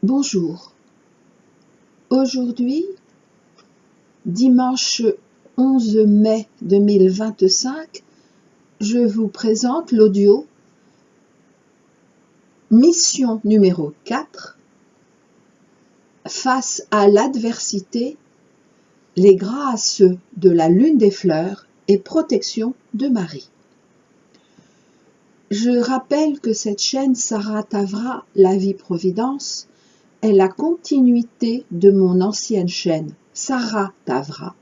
Bonjour. Aujourd'hui, dimanche 11 mai 2025, je vous présente l'audio mission numéro 4, face à l'adversité, les grâces de la lune des fleurs et protection de Marie. Je rappelle que cette chaîne Sarah Tavra, la vie providence, est la continuité de mon ancienne chaîne Sarah Tavra,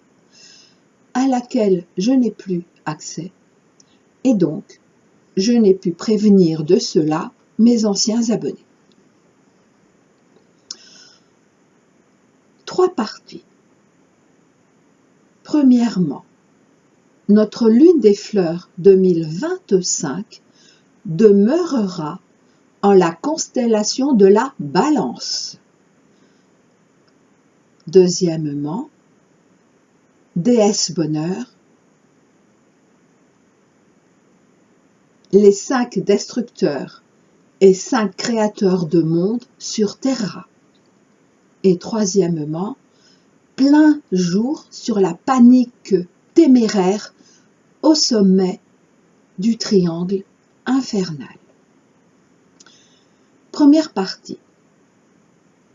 à laquelle je n'ai plus accès, et donc je n'ai pu prévenir de cela mes anciens abonnés. 3 parties. Premièrement, notre lune des fleurs 2025 demeurera en la constellation de la Balance. Deuxièmement, déesse bonheur, les 5 destructeurs et 5 créateurs de monde sur Terra. Et troisièmement, plein jour sur la panique téméraire au sommet du triangle infernal. Première partie.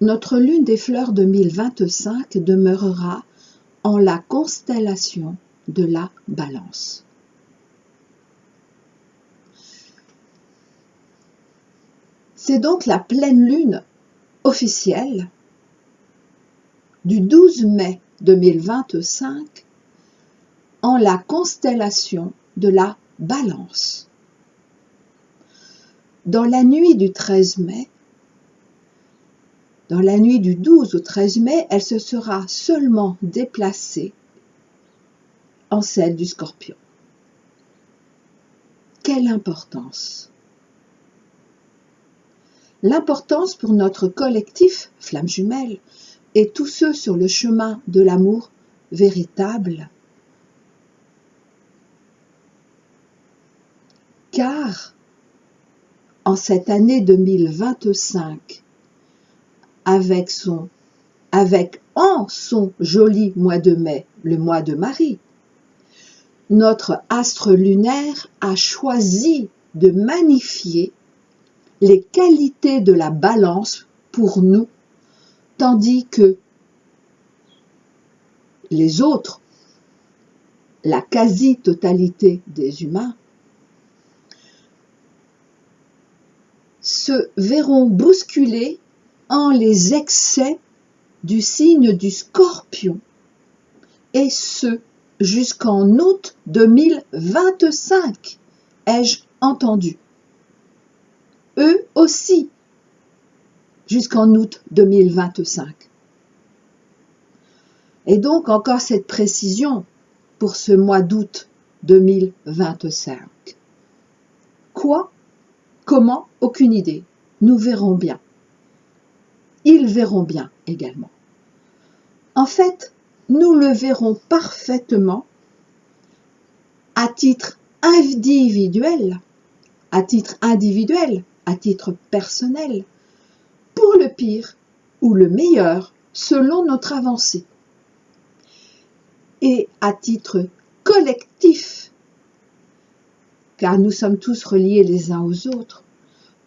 Notre lune des fleurs 2025 demeurera en la constellation de la Balance. C'est donc la pleine lune officielle du 12 mai 2025 en la constellation de la Balance. Dans la nuit du 13 mai, dans la nuit du 12 au 13 mai, elle se sera seulement déplacée en celle du Scorpion. Quelle importance! L'importance pour notre collectif Flammes Jumelles et tous ceux sur le chemin de l'amour véritable. Car en cette année 2025, en son joli mois de mai, le mois de Marie, notre astre lunaire a choisi de magnifier les qualités de la Balance pour nous, tandis que les autres, la quasi-totalité des humains, se verront bousculés en les excès du signe du Scorpion, et ce jusqu'en août 2025, ai-je entendu. Eux aussi, jusqu'en août 2025. Et donc encore cette précision pour ce mois d'août 2025. Quoi ? Comment ? Aucune idée. Nous verrons bien. Ils verront bien également. En fait, nous le verrons parfaitement à titre individuel, à titre personnel, pour le pire ou le meilleur, selon notre avancée. Et à titre collectif, car nous sommes tous reliés les uns aux autres,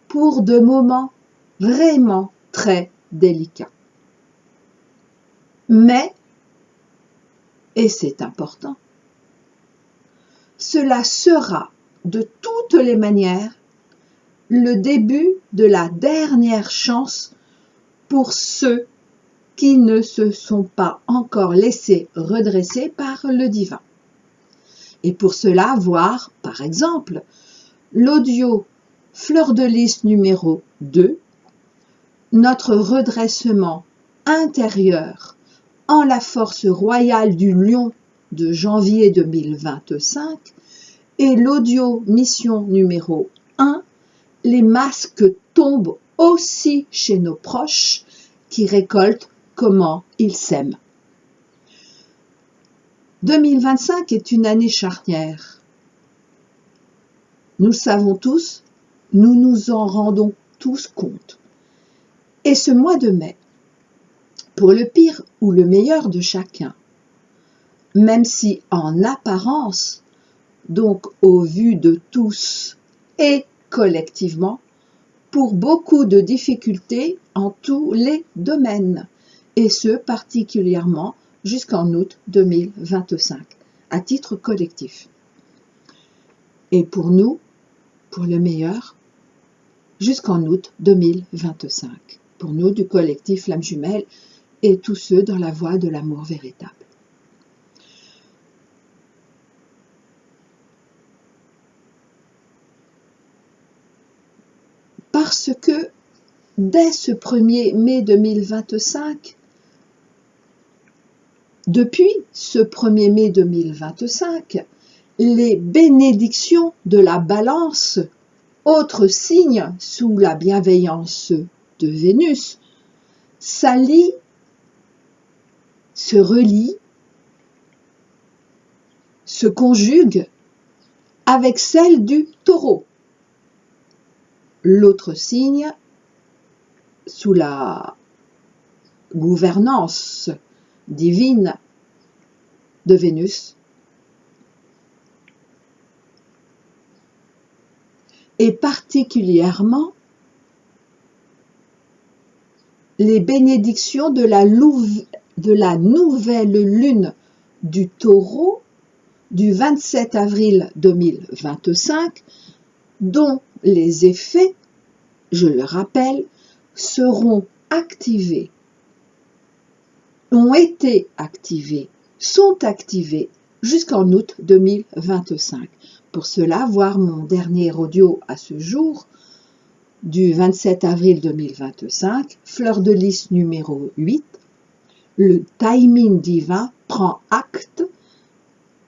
pour de moments vraiment très délicats. Mais, et c'est important, cela sera de toutes les manières le début de la dernière chance pour ceux qui ne se sont pas encore laissés redresser par le divin. Et pour cela, voir, par exemple, l'audio Fleur de Lys numéro 2, notre redressement intérieur en la force royale du lion de janvier 2025, et l'audio mission numéro 1, les masques tombent aussi chez nos proches qui récoltent comment ils s'aiment. 2025 est une année charnière. Nous le savons tous, nous nous en rendons tous compte. Et ce mois de mai, pour le pire ou le meilleur de chacun, même si en apparence, donc au vu de tous et collectivement, pour beaucoup de difficultés en tous les domaines, et ce particulièrement jusqu'en août 2025, à titre collectif. Et pour nous, pour le meilleur, jusqu'en août 2025, pour nous du collectif Flammes Jumelles et tous ceux dans la voie de l'amour véritable. Parce que dès ce 1er mai 2025, depuis ce 1er mai 2025, les bénédictions de la Balance, autre signe sous la bienveillance de Vénus, s'allient, se relient, se conjuguent avec celle du Taureau, l'autre signe sous la gouvernance divine de Vénus, et particulièrement les bénédictions de la nouvelle lune du Taureau du 27 avril 2025, dont les effets, je le rappelle, seront activés, ont été activés, sont activés jusqu'en août 2025. Pour cela, voir mon dernier audio à ce jour, du 27 avril 2025, Fleur de Lys numéro 8, le timing divin prend acte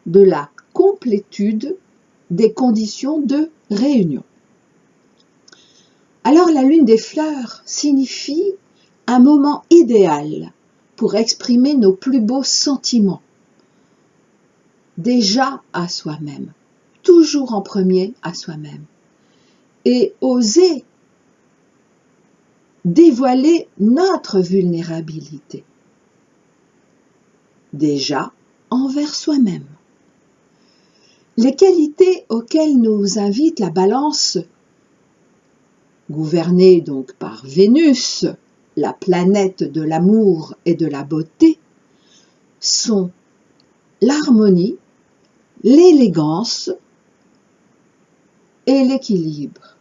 de la complétude des conditions de réunion. Alors la lune des fleurs signifie un moment idéal pour exprimer nos plus beaux sentiments, déjà à soi-même, toujours en premier à soi-même, et oser dévoiler notre vulnérabilité, déjà envers soi-même. Les qualités auxquelles nous invite la Balance, gouvernée donc par Vénus, la planète de l'amour et de la beauté, sont l'harmonie, l'élégance et l'équilibre.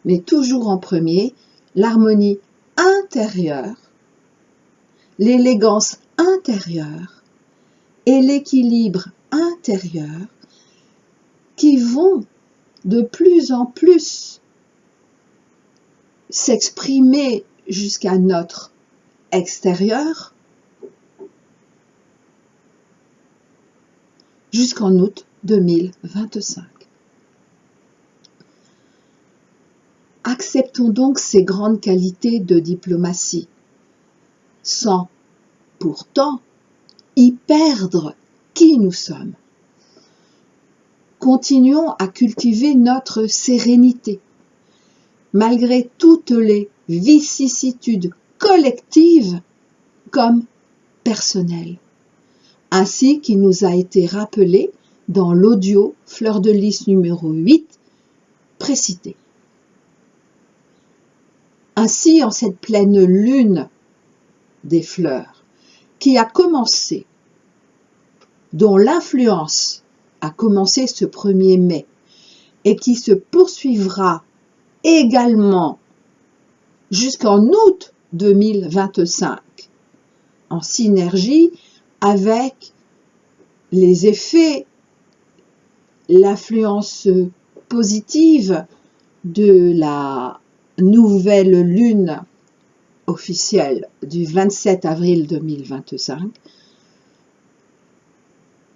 Mais toujours en premier, l'harmonie intérieure, l'élégance intérieure et l'équilibre intérieur qui vont de plus en plus s'exprimer jusqu'à notre extérieur jusqu'en août 2025. Acceptons donc ces grandes qualités de diplomatie, sans pourtant y perdre qui nous sommes. Continuons à cultiver notre sérénité, malgré toutes les vicissitudes collectives comme personnelles, ainsi qu'il nous a été rappelé dans l'audio Fleur de Lys numéro 8 précité. Ainsi, en cette pleine lune des fleurs, qui a commencé, dont l'influence a commencé ce 1er mai et qui se poursuivra également jusqu'en août 2025, en synergie avec les effets, l'influence positive de la nouvelle lune officielle du 27 avril 2025,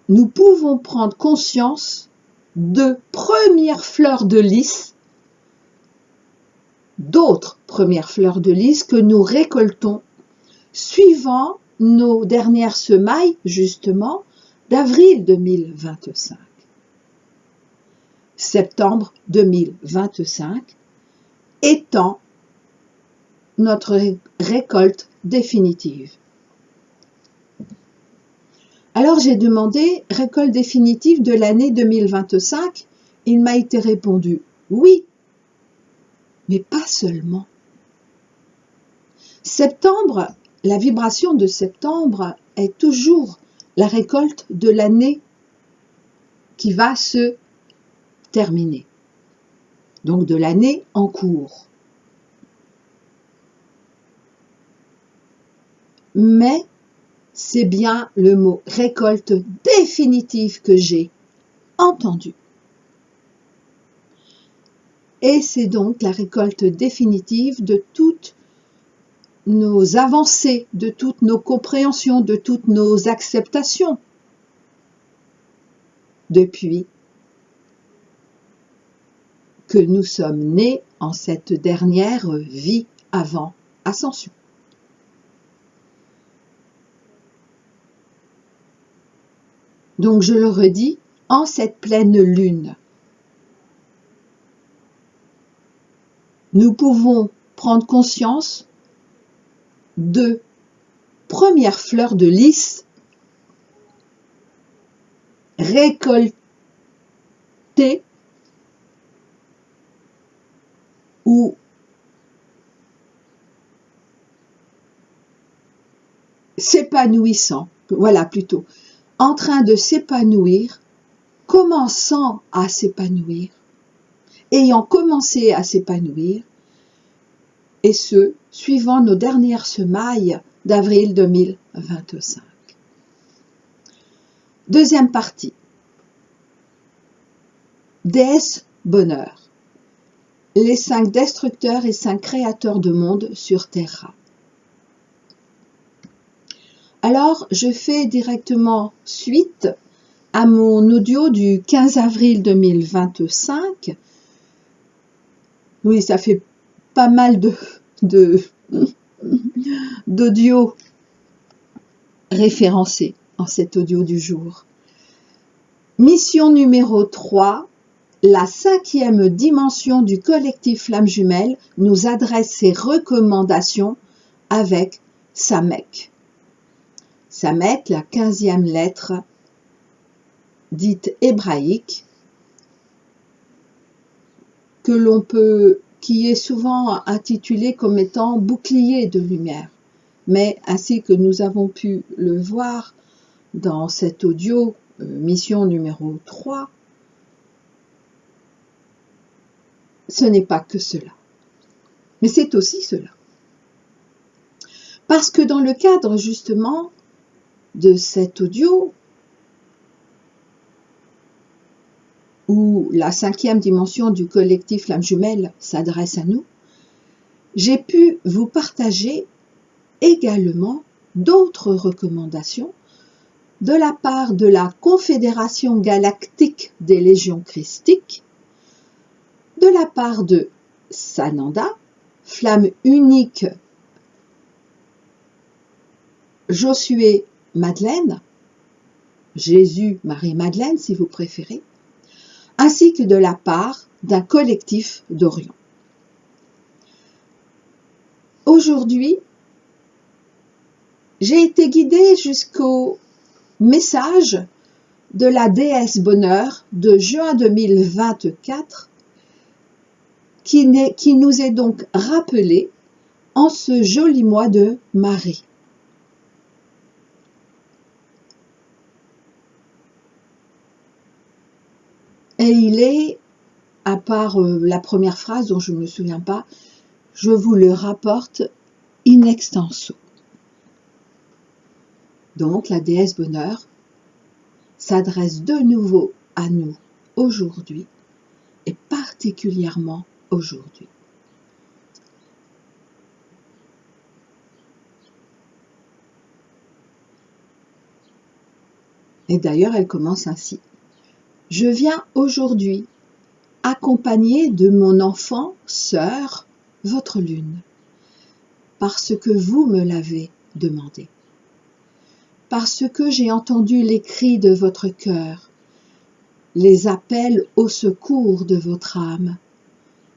nous pouvons prendre conscience de premières fleurs de lys, d'autres premières fleurs de lys que nous récoltons suivant nos dernières semailles, justement, d'avril 2025. Septembre 2025 étant notre récolte définitive. Alors j'ai demandé récolte définitive de l'année 2025. Il m'a été répondu oui, mais pas seulement. Septembre, la vibration de septembre est toujours la récolte de l'année qui va se terminer, donc de l'année en cours. Mais c'est bien le mot récolte définitive que j'ai entendu. Et c'est donc la récolte définitive de toutes nos avancées, de toutes nos compréhensions, de toutes nos acceptations depuis que nous sommes nés en cette dernière vie avant ascension. Donc je le redis, en cette pleine lune, nous pouvons prendre conscience de premières fleurs de lys récoltées ou s'épanouissant, voilà plutôt, en train de s'épanouir, commençant à s'épanouir, ayant commencé à s'épanouir, et ce, suivant nos dernières semailles d'avril 2025. Deuxième partie. Déesse bonheur. Les 5 destructeurs et 5 créateurs de monde sur Terra. Alors, je fais directement suite à mon audio du 15 avril 2025. Oui, ça fait pas mal d'audio référencés en cet audio du jour. Mission numéro 3, la 5e dimension du collectif Flamme Jumelle nous adresse ses recommandations avec Samek. Samek, la 15e lettre dite hébraïque, qui est souvent intitulée comme étant bouclier de lumière. Mais ainsi que nous avons pu le voir dans cet audio, mission numéro 3, ce n'est pas que cela. Mais c'est aussi cela. Parce que dans le cadre justement de cet audio, où la 5e dimension du collectif Flamme Jumelle s'adresse à nous, j'ai pu vous partager également d'autres recommandations de la part de la Confédération galactique des légions christiques, de la part de Sananda, flamme unique Josué Madeleine, Jésus Marie-Madeleine si vous préférez, ainsi que de la part d'un collectif d'Orient. Aujourd'hui, j'ai été guidée jusqu'au message de la déesse bonheur de juin 2024 qui nous est donc rappelé en ce joli mois de Marie. Et il est, à part la première phrase dont je ne me souviens pas, je vous le rapporte in extenso. Donc la déesse bonheur s'adresse de nouveau à nous aujourd'hui et particulièrement aujourd'hui. Et d'ailleurs, elle commence ainsi. Je viens aujourd'hui accompagné de mon enfant, sœur, votre lune, parce que vous me l'avez demandé, parce que j'ai entendu les cris de votre cœur, les appels au secours de votre âme,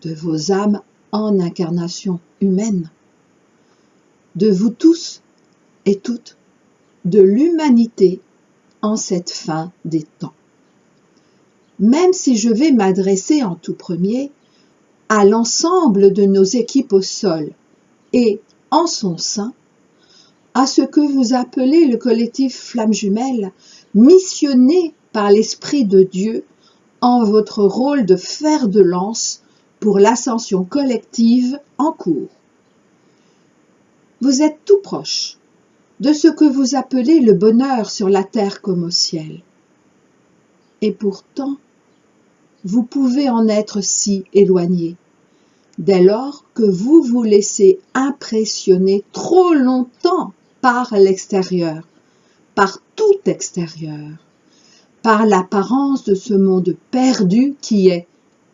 de vos âmes en incarnation humaine, de vous tous et toutes, de l'humanité en cette fin des temps. Même si je vais m'adresser en tout premier à l'ensemble de nos équipes au sol et en son sein, à ce que vous appelez le collectif Flammes Jumelles, missionné par l'Esprit de Dieu en votre rôle de fer de lance pour l'ascension collective en cours. Vous êtes tout proche de ce que vous appelez le bonheur sur la terre comme au ciel. Et pourtant, vous pouvez en être si éloigné, dès lors que vous vous laissez impressionner trop longtemps par l'extérieur, par tout extérieur, par l'apparence de ce monde perdu qui est,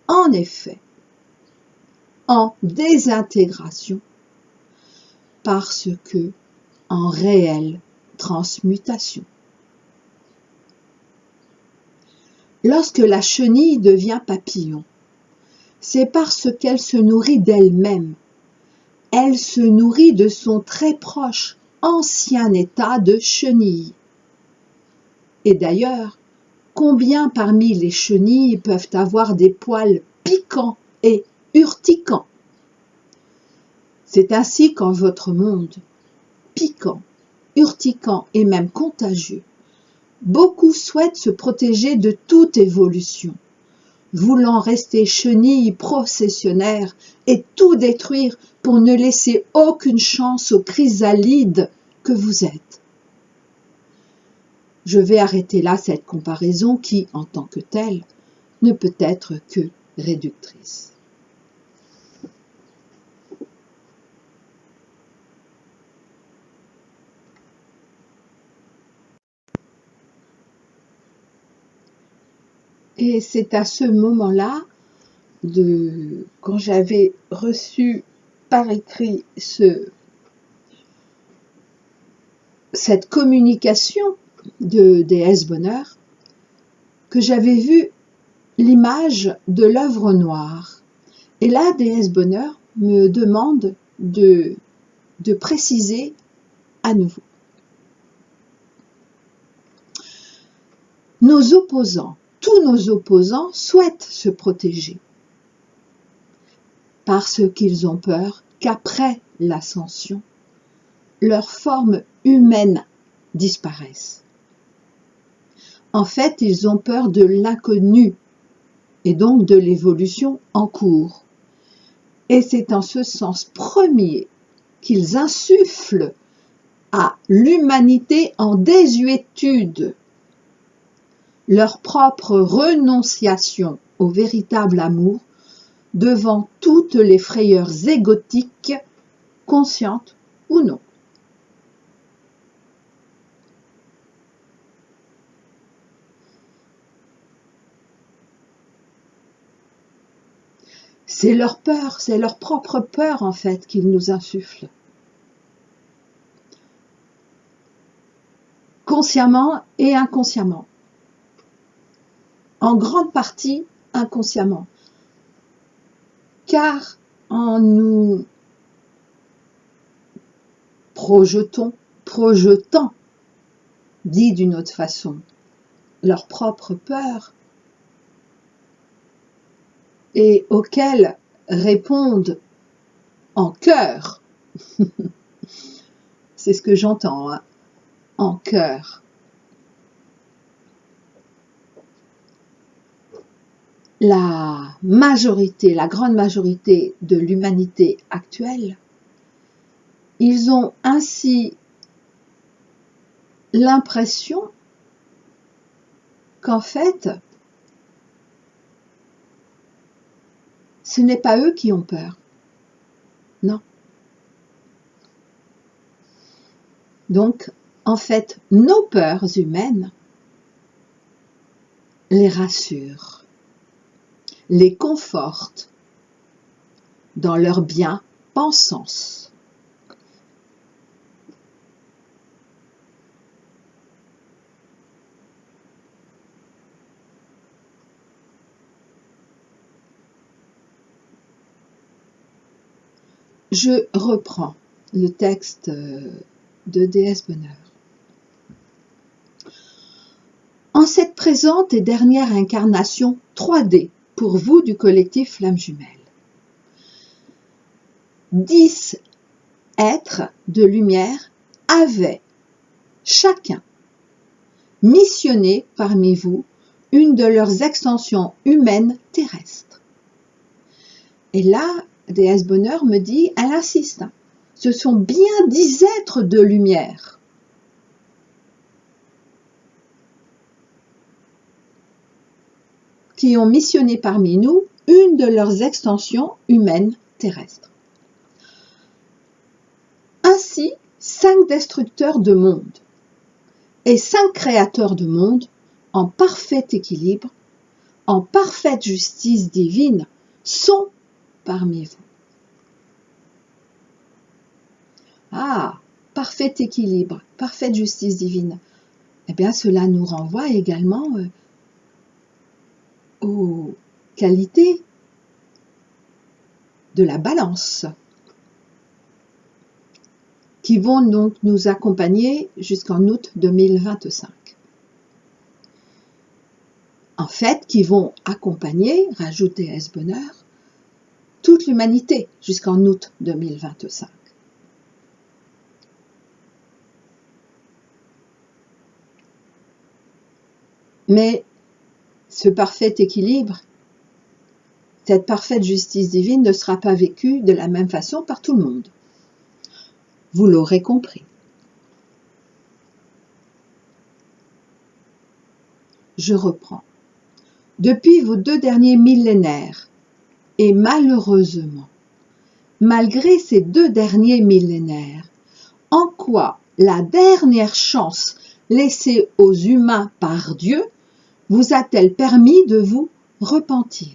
en effet, en désintégration, parce que en réelle transmutation. Lorsque la chenille devient papillon, c'est parce qu'elle se nourrit d'elle-même. Elle se nourrit de son très proche ancien état de chenille. Et d'ailleurs, combien parmi les chenilles peuvent avoir des poils piquants et urticants? C'est ainsi qu'en votre monde, piquant, urticant et même contagieux, beaucoup souhaitent se protéger de toute évolution, voulant rester chenilles processionnaires et tout détruire pour ne laisser aucune chance aux chrysalides que vous êtes. Je vais arrêter là cette comparaison qui, en tant que telle, ne peut être que réductrice. Et c'est à ce moment-là, quand j'avais reçu par écrit cette communication de déesse Bonheur, que j'avais vu l'image de l'œuvre noire. Et là, déesse Bonheur me demande de préciser à nouveau. Nos opposants, tous nos opposants souhaitent se protéger parce qu'ils ont peur qu'après l'ascension, leur forme humaine disparaisse. En fait, ils ont peur de l'inconnu et donc de l'évolution en cours. Et c'est en ce sens premier qu'ils insufflent à l'humanité en désuétude leur propre renonciation au véritable amour devant toutes les frayeurs égotiques, conscientes ou non. C'est leur peur, c'est leur propre peur en fait qu'ils nous insufflent. Consciemment et inconsciemment. En grande partie inconsciemment. Car en nous projetant, dit d'une autre façon, leur propre peur, et auxquelles répondent en cœur, c'est ce que j'entends, hein, en cœur, la grande majorité de l'humanité actuelle, ils ont ainsi l'impression qu'en fait, ce n'est pas eux qui ont peur. Non. Donc, en fait, nos peurs humaines les rassurent, les confortent dans leur bien-pensance. Je reprends le texte de Déesse Bonheur. En cette présente et dernière incarnation 3D pour vous du collectif Flamme Jumelle, 10 êtres de lumière avaient chacun missionné parmi vous une de leurs extensions humaines terrestres. Et là, Déesse Bonheur me dit, elle insiste, ce sont bien 10 êtres de lumière. Qui ont missionné parmi nous une de leurs extensions humaines terrestres. Ainsi, 5 destructeurs de monde et 5 créateurs de monde en parfait équilibre, en parfaite justice divine, sont parmi vous. Ah, parfait équilibre, parfaite justice divine. Eh bien, cela nous renvoie également aux qualités de la balance qui vont donc nous accompagner jusqu'en août 2025. En fait, qui vont accompagner, rajoute Déesse Bonheur, toute l'humanité jusqu'en août 2025. Mais ce parfait équilibre, cette parfaite justice divine ne sera pas vécue de la même façon par tout le monde. Vous l'aurez compris. Je reprends. Depuis vos 2 derniers millénaires, et malheureusement, malgré ces 2 derniers millénaires, en quoi la dernière chance laissée aux humains par Dieu vous a-t-elle permis de vous repentir?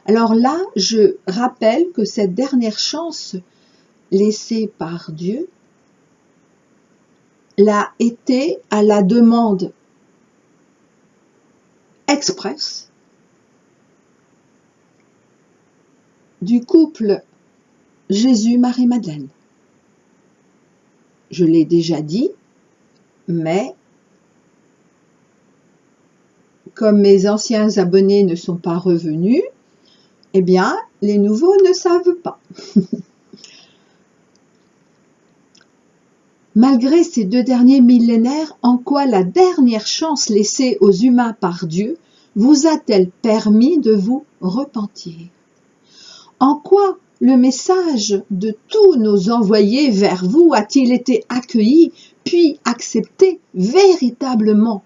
Alors là, je rappelle que cette dernière chance laissée par Dieu l'a été à la demande express du couple Jésus-Marie-Madeleine. Je l'ai déjà dit, mais comme mes anciens abonnés ne sont pas revenus, eh bien, les nouveaux ne savent pas. Malgré ces 2 derniers millénaires, en quoi la dernière chance laissée aux humains par Dieu vous a-t-elle permis de vous repentir? En quoi le message de tous nos envoyés vers vous a-t-il été accueilli, puis accepté véritablement?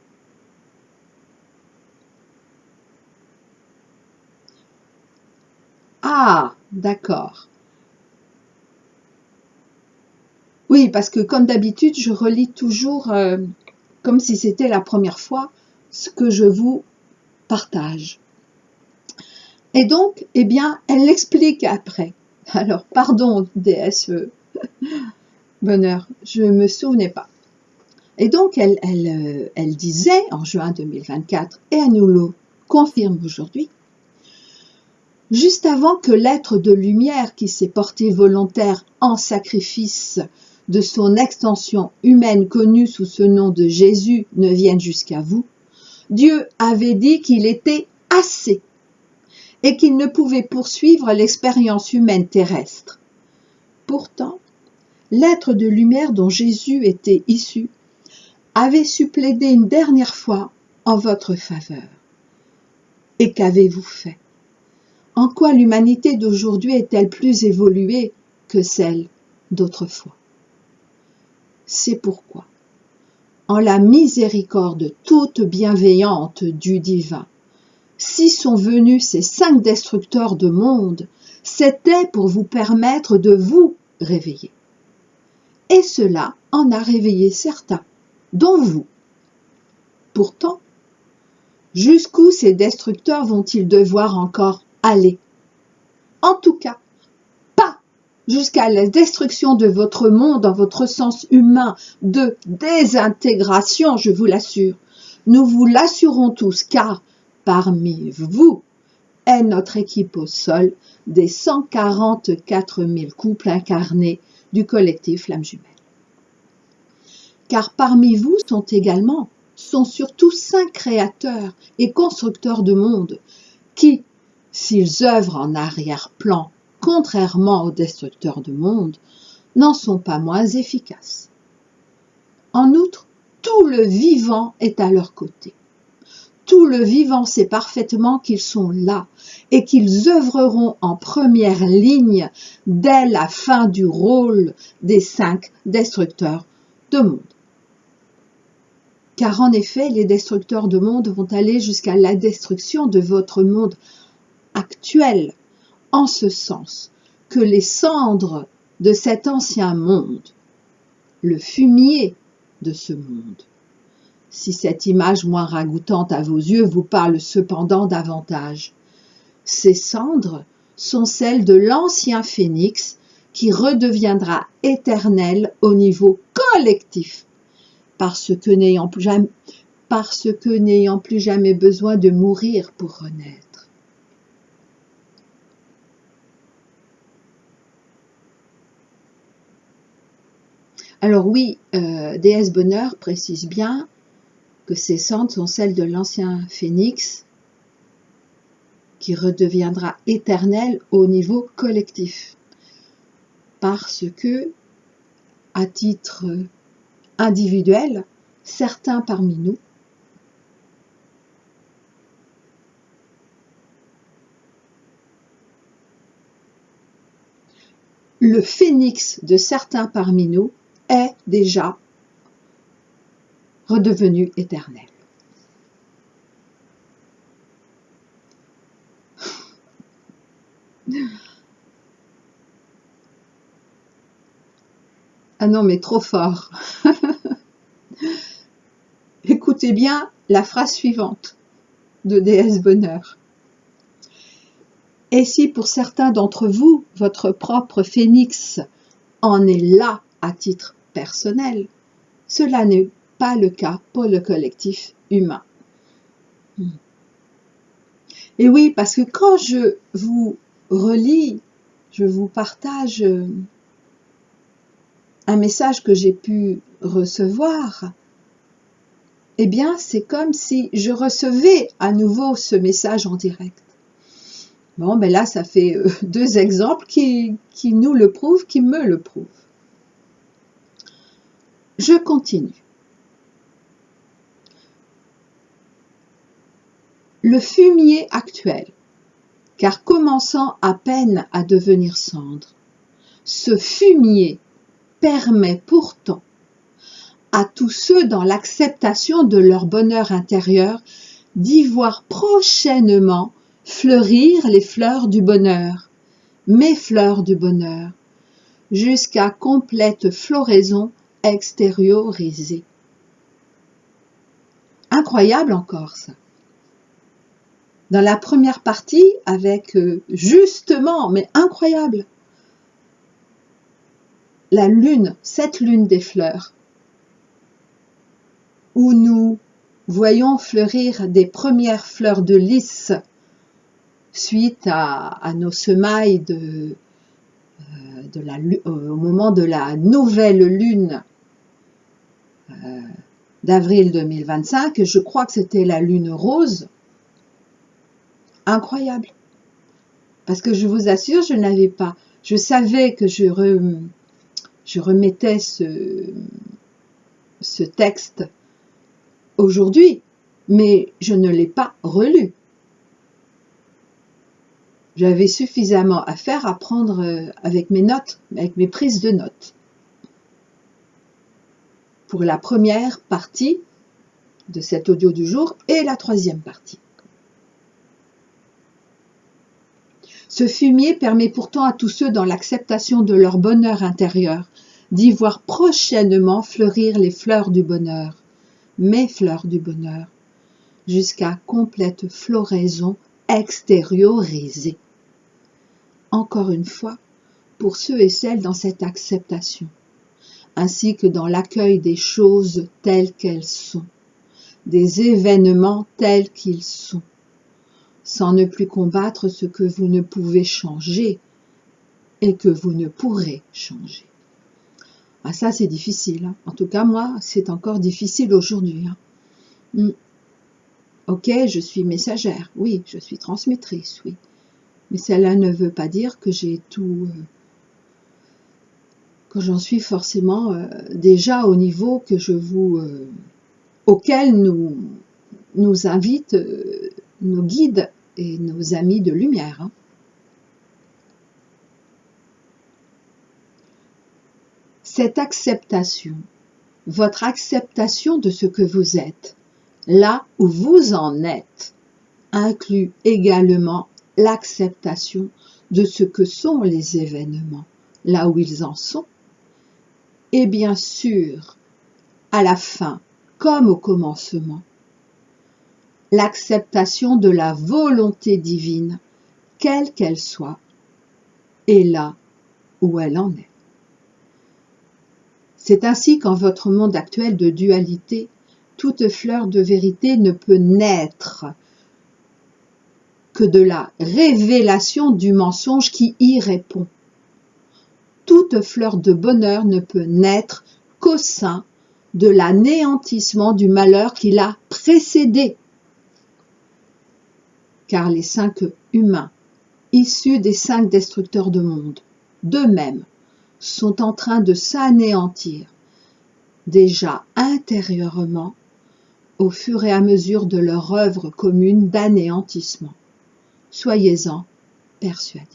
Ah, d'accord. Oui, parce que comme d'habitude, je relis toujours, comme si c'était la première fois, ce que je vous partage. Et donc, eh bien, elle l'explique après. Alors, pardon, déesse Bonheur, je ne me souvenais pas. Et donc, elle disait en juin 2024, et elle nous le confirme aujourd'hui, juste avant que l'être de lumière qui s'est porté volontaire en sacrifice de son extension humaine connue sous ce nom de Jésus ne vienne jusqu'à vous, Dieu avait dit qu'il était assez et qu'il ne pouvait poursuivre l'expérience humaine terrestre. Pourtant, l'être de lumière dont Jésus était issu avait su plaider une dernière fois en votre faveur. Et qu'avez-vous fait? En quoi l'humanité d'aujourd'hui est-elle plus évoluée que celle d'autrefois? C'est pourquoi, en la miséricorde toute bienveillante du divin, si sont venus ces 5 destructeurs de monde, c'était pour vous permettre de vous réveiller. Et cela en a réveillé certains, dont vous. Pourtant, jusqu'où ces destructeurs vont-ils devoir encore aller? En tout cas, pas jusqu'à la destruction de votre monde dans votre sens humain de désintégration, je vous l'assure. Nous vous l'assurons tous, car parmi vous, est notre équipe au sol des 144 000 couples incarnés du collectif Flamme Jumelle. Car parmi vous sont surtout 5 créateurs et constructeurs de monde qui, s'ils œuvrent en arrière-plan, contrairement aux destructeurs de monde, n'en sont pas moins efficaces. En outre, tout le vivant est à leur côté. Tout le vivant sait parfaitement qu'ils sont là et qu'ils œuvreront en première ligne dès la fin du rôle des 5 destructeurs de monde. Car en effet, les destructeurs de monde vont aller jusqu'à la destruction de votre monde actuel, en ce sens que les cendres de cet ancien monde, le fumier de ce monde, si cette image moins ragoûtante à vos yeux vous parle cependant davantage, ces cendres sont celles de l'ancien phénix qui redeviendra éternel au niveau collectif, parce que n'ayant plus jamais besoin de mourir pour renaître. Alors oui, déesse Bonheur précise bien que ces cendres sont celles de l'ancien phénix qui redeviendra éternel au niveau collectif. Parce que, à titre individuel, certains parmi nous le phénix de certains parmi nous est déjà redevenu éternel. Ah non, mais trop fort. Écoutez bien la phrase suivante de déesse Bonheur. Et si pour certains d'entre vous, votre propre phénix en est là à titre personnel, cela n'est pas le cas pour le collectif humain. Et oui, parce que quand je vous relis, je vous partage un message que j'ai pu recevoir, eh bien, c'est comme si je recevais à nouveau ce message en direct. Bon, ben là, ça fait 2 exemples qui nous le prouvent, qui me le prouvent. Je continue. Le fumier actuel, car commençant à peine à devenir cendre, ce fumier permet pourtant à tous ceux dans l'acceptation de leur bonheur intérieur d'y voir prochainement fleurir les fleurs du bonheur, mes fleurs du bonheur, jusqu'à complète floraison extériorisée. Incroyable encore ça. Dans la première partie, avec justement, mais incroyable, la lune, cette lune des fleurs, où nous voyons fleurir des premières fleurs de lys suite à nos semailles au moment de la nouvelle lune d'avril 2025, je crois que c'était la lune rose. Incroyable. Parce que je vous assure, je n'avais pas. Je savais que je remettais ce texte aujourd'hui, mais je ne l'ai pas relu. J'avais suffisamment à faire à prendre avec mes notes, avec mes prises de notes. Pour la première partie de cet audio du jour et la 3e partie. Ce fumier permet pourtant à tous ceux dans l'acceptation de leur bonheur intérieur d'y voir prochainement fleurir les fleurs du bonheur, mes fleurs du bonheur, jusqu'à complète floraison extériorisée. Encore une fois, pour ceux et celles dans cette acceptation, ainsi que dans l'accueil des choses telles qu'elles sont, des événements tels qu'ils sont, sans ne plus combattre ce que vous ne pouvez changer et que vous ne pourrez changer. Ah, ça, c'est difficile. Hein. En tout cas, moi, c'est encore difficile aujourd'hui. Hein. Ok, je suis messagère, oui, je suis transmettrice, oui. Mais cela ne veut pas dire que j'ai tout... que j'en suis forcément déjà au niveau que je vous... auquel nous invitent nos guides et nos amis de lumière. Hein. Cette acceptation, votre acceptation de ce que vous êtes, là où vous en êtes, inclut également l'acceptation de ce que sont les événements, là où ils en sont, et bien sûr, à la fin, comme au commencement, l'acceptation de la volonté divine, quelle qu'elle soit, et là où elle en est. C'est ainsi qu'en votre monde actuel de dualité, toute fleur de vérité ne peut naître que de la révélation du mensonge qui y répond. Toute fleur de bonheur ne peut naître qu'au sein de l'anéantissement du malheur qui l'a précédé. Car les 5 humains, issus des 5 destructeurs de monde, d'eux-mêmes, sont en train de s'anéantir, déjà intérieurement, au fur et à mesure de leur œuvre commune d'anéantissement. Soyez-en persuadés.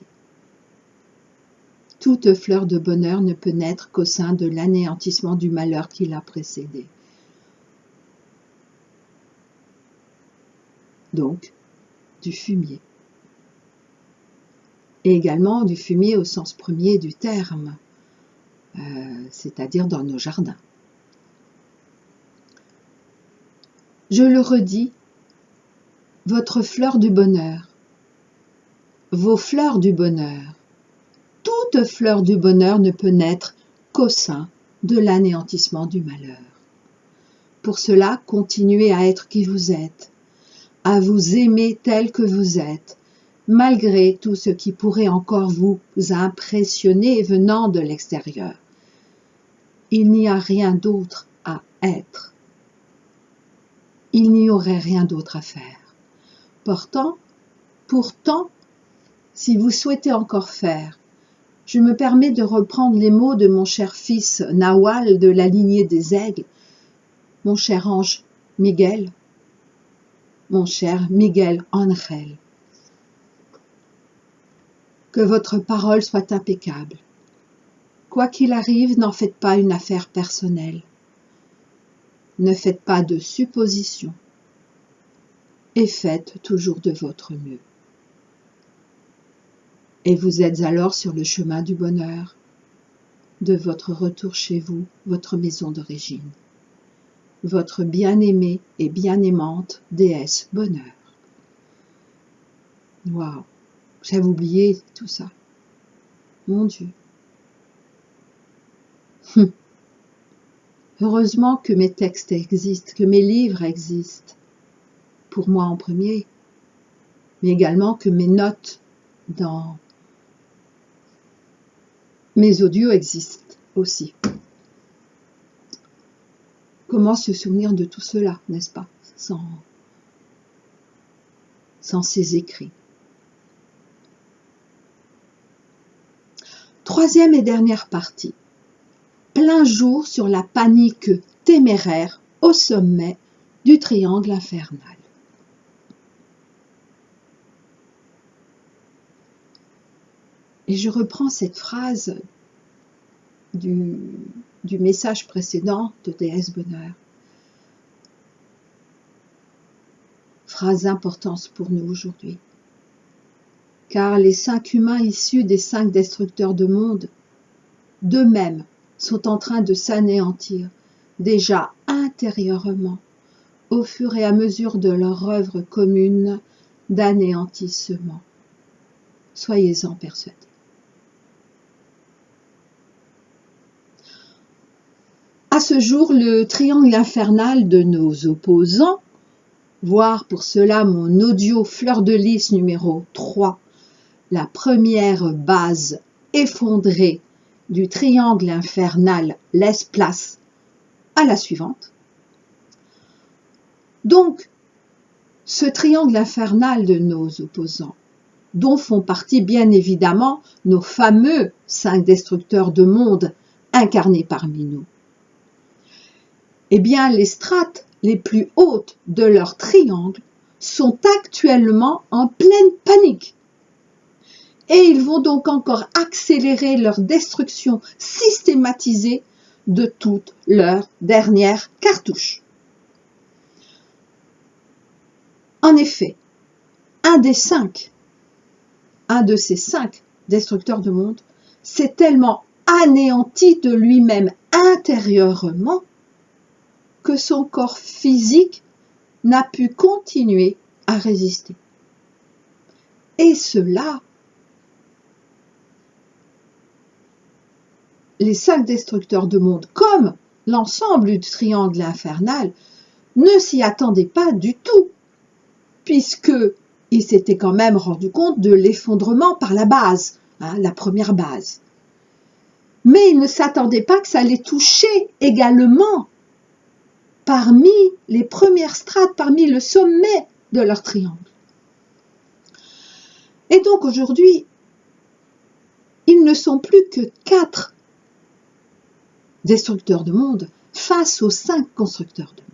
Toute fleur de bonheur ne peut naître qu'au sein de l'anéantissement du malheur qui l'a précédé. Donc, du fumier. Et également du fumier au sens premier du terme, c'est-à-dire dans nos jardins. Je le redis, votre fleur du bonheur, vos fleurs du bonheur, toute fleur du bonheur ne peut naître qu'au sein de l'anéantissement du malheur. Pour cela, continuez à être qui vous êtes, à vous aimer tel que vous êtes, malgré tout ce qui pourrait encore vous impressionner venant de l'extérieur. Il n'y a rien d'autre à être. Il n'y aurait rien d'autre à faire. Pourtant, si vous souhaitez encore faire, je me permets de reprendre les mots de mon cher fils Nawal de la lignée des aigles, mon cher ange Miguel, mon cher Miguel Angel. Que votre parole soit impeccable. Quoi qu'il arrive, n'en faites pas une affaire personnelle. Ne faites pas de suppositions. Et faites toujours de votre mieux. Et vous êtes alors sur le chemin du bonheur, de votre retour chez vous, votre maison d'origine, votre bien-aimée et bien-aimante déesse bonheur. Waouh, j'avais oublié tout ça. Mon Dieu. Heureusement que mes textes existent, que mes livres existent, pour moi en premier, mais également que mes notes dans mes audios existent aussi. Comment se souvenir de tout cela, n'est-ce pas, sans ces écrits. Troisième et dernière partie. Plein jour sur la panique téméraire au sommet du triangle infernal. Et je reprends cette phrase du message précédent de Déesse Bonheur. Phrase d'importance pour nous aujourd'hui. Car les 5 humains issus des 5 destructeurs de monde, d'eux-mêmes, sont en train de s'anéantir, déjà intérieurement, au fur et à mesure de leur œuvre commune d'anéantissement. Soyez-en persuadés. À ce jour, le triangle infernal de nos opposants voir pour cela mon audio Fleur de Lys numéro 3, la première base effondrée du triangle infernal laisse place à la suivante. Donc, ce triangle infernal de nos opposants, dont font partie bien évidemment nos fameux 5 destructeurs de monde incarnés parmi nous, eh bien les strates les plus hautes de leur triangle sont actuellement en pleine panique. Et ils vont donc encore accélérer leur destruction systématisée de toutes leurs dernières cartouches. En effet, un de ces 5 destructeurs de monde s'est tellement anéanti de lui-même intérieurement que son corps physique n'a pu continuer à résister. Et cela, les 5 destructeurs de monde, comme l'ensemble du triangle infernal, ne s'y attendaient pas du tout, puisqu'ils s'étaient quand même rendu compte de l'effondrement par la base, la première base. Mais ils ne s'attendaient pas que ça allait toucher également parmi les premières strates, parmi le sommet de leur triangle. Et donc aujourd'hui, ils ne sont plus que 4 destructeurs de monde face aux 5 constructeurs de monde.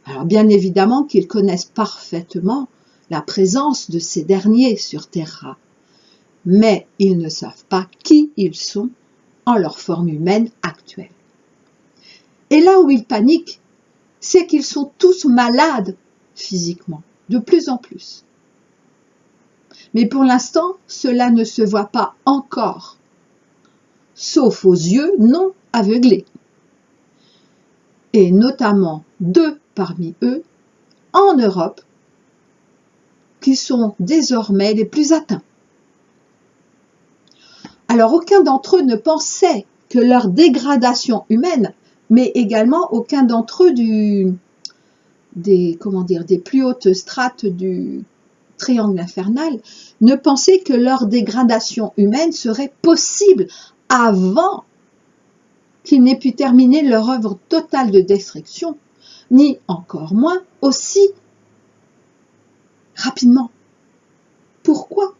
Alors bien évidemment qu'ils connaissent parfaitement la présence de ces derniers sur Terra, mais ils ne savent pas qui ils sont en leur forme humaine actuelle. Et là où ils paniquent, c'est qu'ils sont tous malades physiquement, de plus en plus. Mais pour l'instant, cela ne se voit pas encore, sauf aux yeux non aveuglés. Et notamment 2 parmi eux, en Europe, qui sont désormais les plus atteints. Alors aucun d'entre eux ne pensait que leur dégradation humaine, mais également aucun d'entre eux des plus hautes strates du triangle infernal ne pensait que leur dégradation humaine serait possible avant qu'ils n'aient pu terminer leur œuvre totale de destruction, ni encore moins aussi rapidement. Pourquoi ?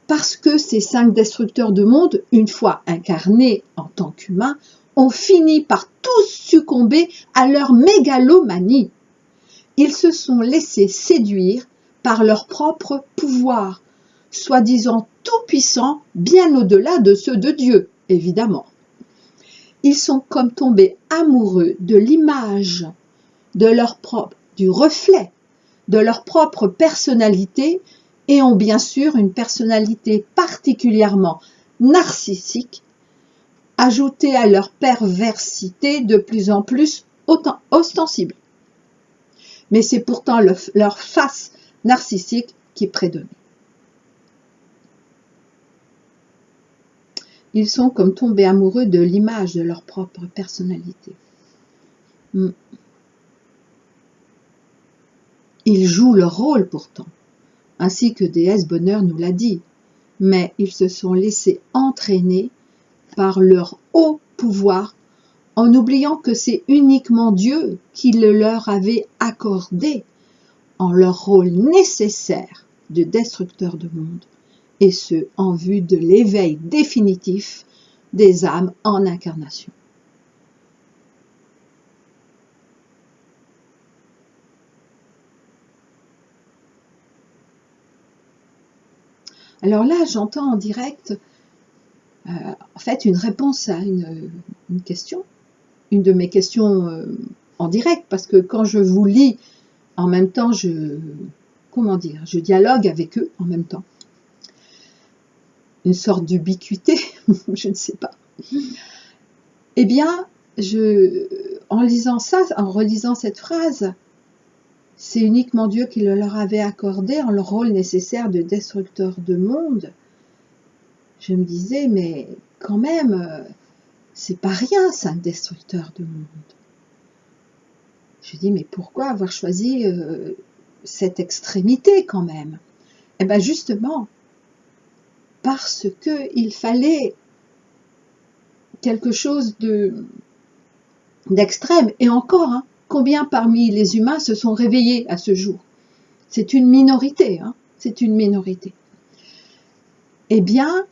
Parce que ces 5 destructeurs de monde, une fois incarnés en tant qu'humains, ont fini par tous succomber à leur mégalomanie. Ils se sont laissés séduire par leur propre pouvoir, soi-disant tout-puissants, bien au-delà de ceux de Dieu, évidemment. Ils sont comme tombés amoureux de l'image du reflet de leur propre personnalité et ont bien sûr une personnalité particulièrement narcissique, ajoutée à leur perversité de plus en plus ostensible. Mais c'est pourtant leur face narcissique qui prédomine. Ils sont comme tombés amoureux de l'image de leur propre personnalité. Ils jouent leur rôle pourtant, ainsi que Déesse Bonheur nous l'a dit, mais ils se sont laissés entraîner par leur haut pouvoir en oubliant que c'est uniquement Dieu qui le leur avait accordé en leur rôle nécessaire de destructeur de monde, et ce en vue de l'éveil définitif des âmes en incarnation. Alors là, j'entends en direct en fait une réponse à une question, une de mes questions en direct, parce que quand je vous lis, en même temps, je dialogue avec eux en même temps. Une sorte d'ubiquité, je ne sais pas. Eh bien, en relisant cette phrase, c'est uniquement Dieu qui le leur avait accordé en leur rôle nécessaire de destructeur de monde. Je me disais, mais quand même, c'est pas rien, 5 destructeurs de monde. Je dis, mais pourquoi avoir choisi cette extrémité quand même? Eh bien justement, parce qu'il fallait quelque chose d'extrême. Et encore, hein, combien parmi les humains se sont réveillés à ce jour? C'est une minorité, hein, c'est une minorité. Eh bien,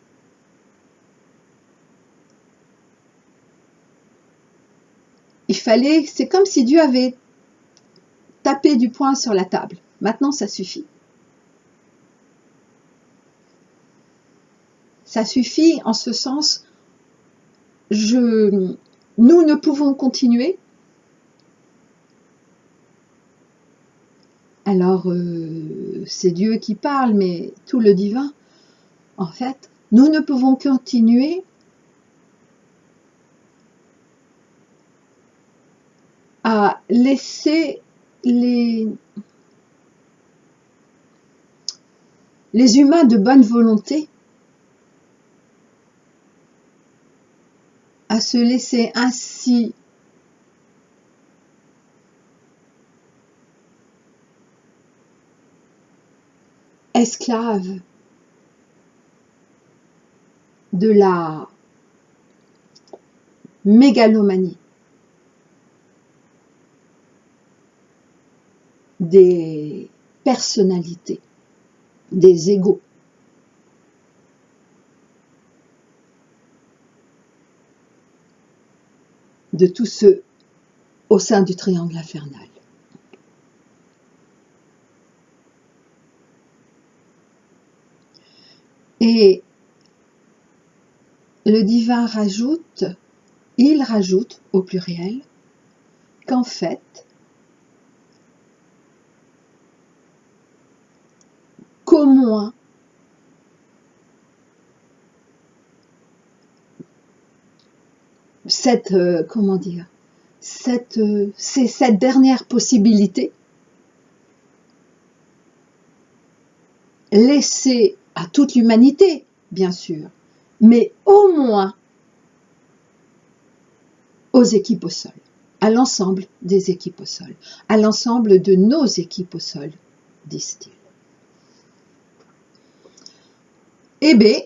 il fallait, c'est comme si Dieu avait tapé du poing sur la table. Maintenant, ça suffit. Ça suffit en ce sens, nous ne pouvons continuer. Alors, c'est Dieu qui parle, mais tout le divin, en fait, nous ne pouvons continuer à laisser les humains de bonne volonté à se laisser ainsi esclaves de la mégalomanie, des personnalités, des égos. De tous ceux au sein du triangle infernal. Et le divin il rajoute au pluriel, qu'en fait, qu'au moins cette dernière possibilité laissée à toute l'humanité, bien sûr, mais au moins aux équipes au sol, à l'ensemble des équipes au sol, à l'ensemble de nos équipes au sol, disent-ils. Eh bien,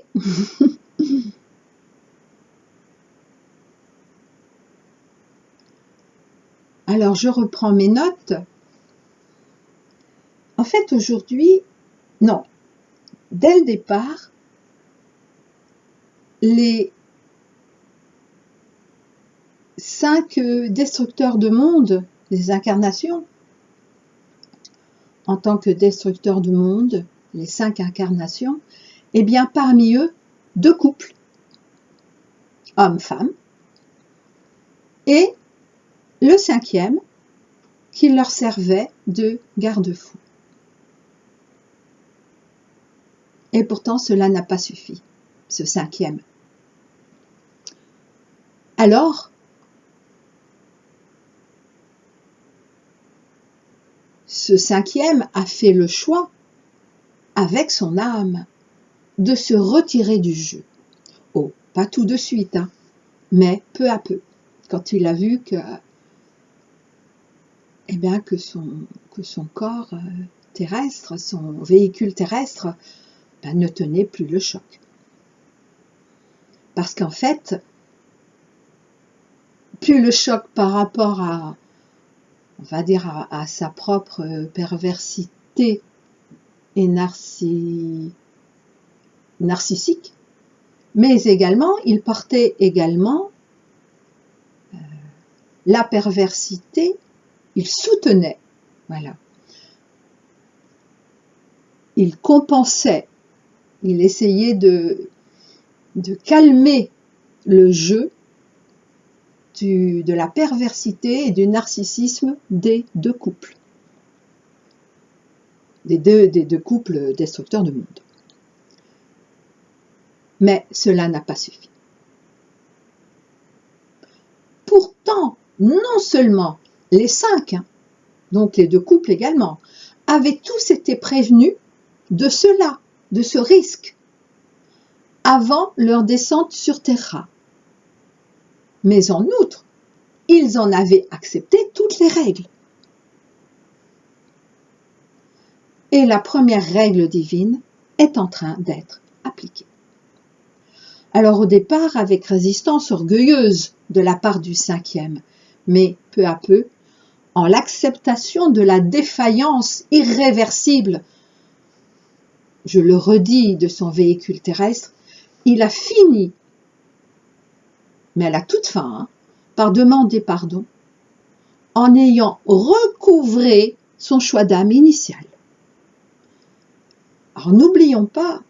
alors je reprends mes notes. En fait, aujourd'hui, non, dès le départ, les 5 destructeurs de monde, les incarnations, en tant que destructeurs du monde, les 5 incarnations, eh bien parmi eux, 2 couples, homme-femme, et le 5e qui leur servait de garde-fou. Et pourtant, cela n'a pas suffi, ce 5e. Alors, ce 5e a fait le choix, avec son âme, de se retirer du jeu. Oh, pas tout de suite, hein, mais peu à peu, quand il a vu que, eh bien, que son corps terrestre, son véhicule terrestre, ben, ne tenait plus le choc. Parce qu'en fait, plus le choc par rapport à, on va dire, à sa propre perversité et narcissique, mais également, il portait également la perversité, il soutenait, voilà. Il compensait, il essayait de calmer le jeu de la perversité et du narcissisme des 2 couples. Des deux couples destructeurs de monde. Mais cela n'a pas suffi. Pourtant, non seulement les 5, hein, donc les 2 couples également, avaient tous été prévenus de cela, de ce risque, avant leur descente sur Terra. Mais en outre, ils en avaient accepté toutes les règles. et la première règle divine est en train d'être appliquée. Alors au départ, avec résistance orgueilleuse de la part du cinquième, mais peu à peu, en l'acceptation de la défaillance irréversible, je le redis, de son véhicule terrestre, il a fini, mais à la toute fin, par demander pardon, en ayant recouvré son choix d'âme initial. Alors n'oublions pas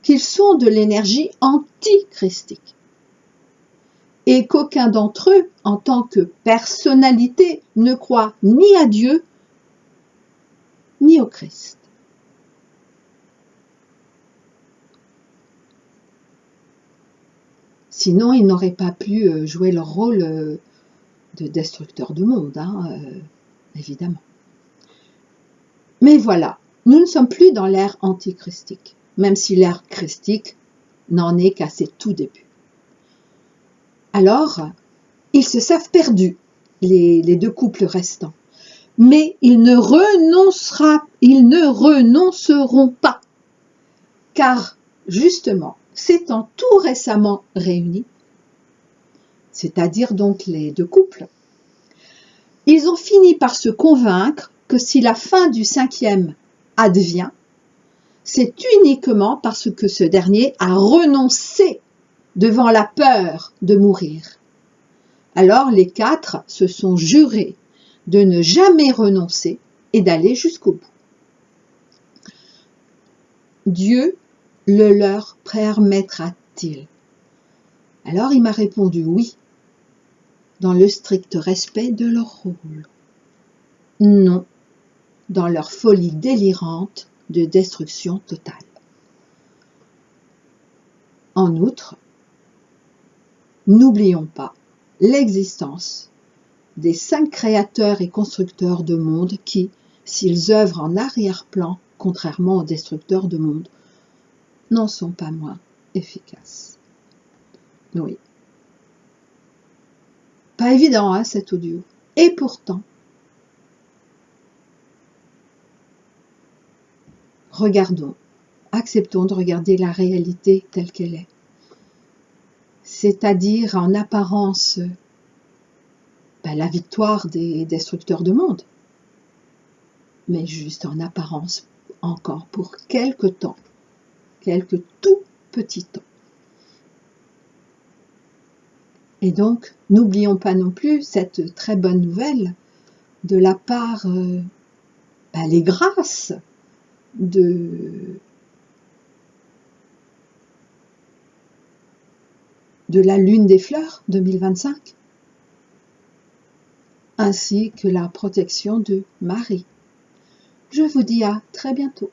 qu'ils sont de l'énergie antichristique et qu'aucun d'entre eux, en tant que personnalité, ne croit ni à Dieu ni au Christ. Sinon, ils n'auraient pas pu jouer leur rôle de destructeur de monde, évidemment. Mais voilà, nous ne sommes plus dans l'ère antichristique, même si l'ère christique n'en est qu'à ses tout débuts. Alors, ils se savent perdus, les deux couples restants, mais ils ne renonceront pas, car justement, s'étant tout récemment réunis, c'est-à-dire donc les deux couples, ils ont fini par se convaincre que si la fin du cinquième advient, c'est uniquement parce que ce dernier a renoncé devant la peur de mourir. Alors les quatre se sont jurés de ne jamais renoncer et d'aller jusqu'au bout. Dieu le leur permettra-t-il? Alors il m'a répondu oui, dans le strict respect de leur rôle. Non, dans leur folie délirante de destruction totale. En outre, n'oublions pas l'existence des 5 créateurs et constructeurs de monde qui, s'ils œuvrent en arrière-plan, contrairement aux destructeurs de monde, n'en sont pas moins efficaces. Oui. Pas évident, cet audio. Et pourtant, regardons, acceptons de regarder la réalité telle qu'elle est. C'est-à-dire en apparence la victoire des destructeurs de monde, mais juste en apparence encore pour quelque temps, quelques tout petits temps. Et donc, n'oublions pas non plus cette très bonne nouvelle de la part, les grâces de la lune des fleurs 2025, ainsi que la protection de Marie. Je vous dis à très bientôt.